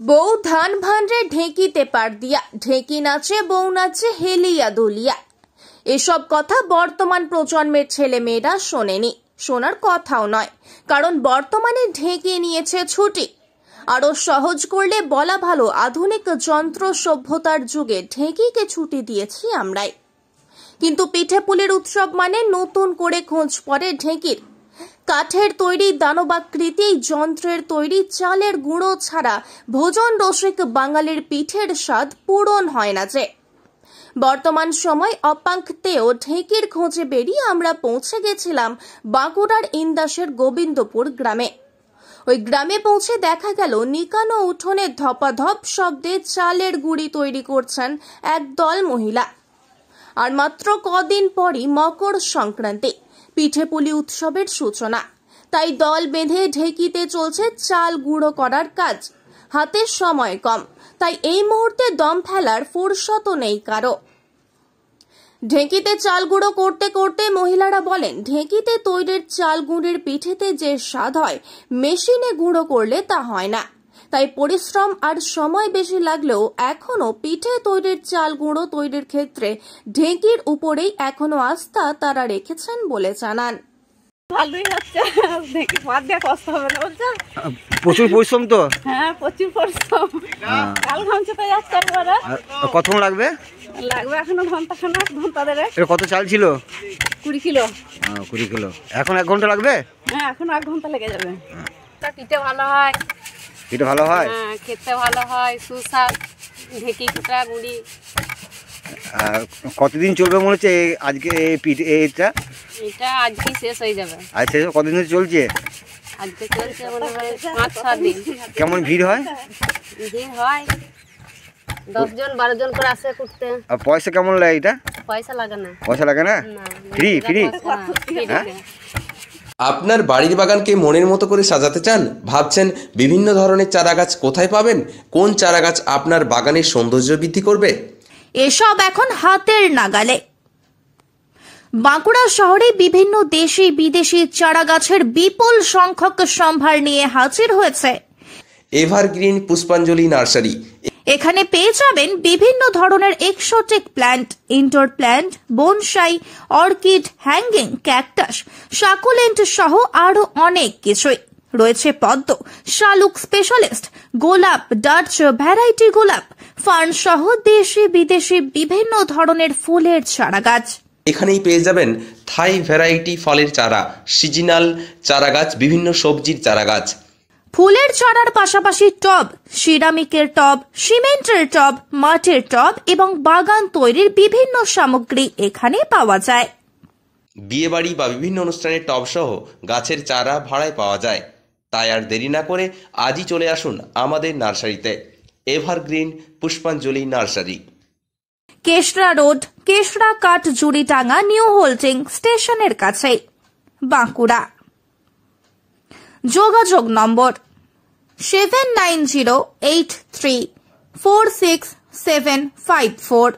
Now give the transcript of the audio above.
বউ ধান ভান্ডে ঢেঁকিতে পার দিয়া, ঢেঁকি নাচে বউ নাচে হেলিয়া দুলিয়া। এসব কথা বর্তমান প্রজন্মের ছেলে মেয়েরা শোনেনি, শোনার কথাও নয়। কারণ বর্তমানে ঢেঁকি নিয়েছে ছুটি। আরো সহজ করলে বলা ভালো, আধুনিক যন্ত্র সভ্যতার যুগে ঢেঁকিকে ছুটি দিয়েছি আমরাই। কিন্তু পিঠেপুলির উৎসব মানে নতুন করে খোঁজ পড়ে ঢেঁকির। কাঠের তৈরি দানবাকৃতি যন্ত্রের তৈরি চালের গুঁড়ো ছাড়া ভোজন রসিক বাঙালির পিঠের স্বাদ পূরণ হয় না যে। বর্তমান সময় অপাঙ্ক্তেয় ঢেঁকির খোঁজে বেরিয়ে আমরা পৌঁছে গেছিলাম বাঁকুড়ার ইন্দাসের গোবিন্দপুর গ্রামে। ওই গ্রামে পৌঁছে দেখা গেল নিকানো উঠোনে ধপাধপ শব্দে চালের গুঁড়ি তৈরি করছেন একদল মহিলা। আর মাত্র কদিন পরই মকর সংক্রান্তি, পিঠেপুলি উৎসবের সূচনা। তাই দল বেঁধে ঢেঁকিতে চলছে চাল গুঁড়ো করার কাজ। হাতে সময় কম, তাই এই মুহূর্তে দম ফেলার ফুরসতও নেই কারো। ঢেঁকিতে চাল গুঁড়ো করতে করতে মহিলারা বলেন, ঢেঁকিতে তৈরির চাল গুঁড়ির পিঠেতে যে স্বাদ হয় মেশিনে গুঁড়ো করলে তা হয় না। তাই পরিশ্রম আর সময় বেশি লাগলেও এখনো পিঠে তৈরির চাল গুঁড়ো তৈরির ক্ষেত্রে ঢেঁকির উপরেই এখনো আস্থা তারা রেখেছেন বলে জানান। ভালোই হচ্ছে, দেখি ভাত দিয়ে কষ্ট হবে না বলছো। প্রচুর পরিশ্রম তো। হ্যাঁ, প্রচুর পরিশ্রম। কাল ঘামছে তো যাচ্ছে একবারে। কতক্ষণ লাগবে? লাগবে এখনো ঘন্টা খানেক, ঘন্টা দেড়েক। এটা কত চাল ছিল? 20 কিলো। 20 কিলো। এখন 1 ঘন্টা লাগবে? হ্যাঁ, এখন 1 ঘন্টা লেগে যাবে। পিঠে ভালো হয়। পিঠে ভালো হয়? হ্যাঁ, খেতে ভালো হয়, সুস্বাদ। ঢেঁকি কুটা গুঁড়ি। কতদিন চলবে মনে হচ্ছে আজকে এই পিঠে? এটা আজকে শেষ হয়ে যাবে। আজ শেষ? কতদিন ধরে চলছে? আজকে চলছে মনে হয় 5-6 দিন। কেমন ভিড় হয়? ভিড় হয় 10 জন 12 জন করে আসে করতে। আর পয়সা কেমন লাগে এটা? পয়সা লাগে না। পয়সা লাগে না? Free free? হ্যাঁ। আপনার বাড়ির বাগানকে মনের মতো করে সাজাতে চান? ভাবছেন বিভিন্ন ধরনের চারাগাছ কোথায় পাবেন? কোন চারাগাছ আপনার বাগানের সৌন্দর্য বৃদ্ধি করবে? এসব এখন হাতের নাগালে। বাঁকুড়া শহরে বিভিন্ন দেশি বিদেশি চারাগাছের বিপুল সংখ্যক সম্ভার নিয়ে হাজির হয়েছে এভারগ্রিন পুষ্পাঞ্জলি নার্সারি। এখানে পেয়ে যাবেন বিভিন্ন ধরনের exotic plant, indoor plant, bonsai, orchid, hanging, cactus, succulent সহ আরো অনেক কিছুই। রয়েছে পদ্ম, শালুক স্পেশালিস্ট, গোলাপ, ডাচ ভ্যারাইটি গোলাপ, ফার্ন সহ দেশি বিদেশি বিভিন্ন ধরনের ফুলের চারাগাছ। এখানেই পেয়ে যাবেন থাই ভ্যারাইটি ফলের চারা, সিজনাল চারাগাছ, বিভিন্ন সবজির চারাগাছ। ফুলের চারার পাশাপাশি টব, সিরামিকের টব, সিমেন্টের টব, মাটির টব এবং বাগান তৈরির বিভিন্ন সামগ্রী এখানে পাওয়া যায়। বিয়েবাড়ি বা বিভিন্ন অনুষ্ঠানের টব সহ গাছের চারা ভাড়ায় পাওয়া যায়। তাই আর দেরি না করে আজই চলে আসুন আমাদের নার্সারিতে। এভারগ্রিন পুষ্পাঞ্জলি নার্সারি, কেশরা রোড, কেশরা কাঠ জুড়িটাঙ্গা নিউ হোল্ডিং স্টেশনের কাছে, বাঁকুড়া। যোগাযোগ নম্বর 7908346754।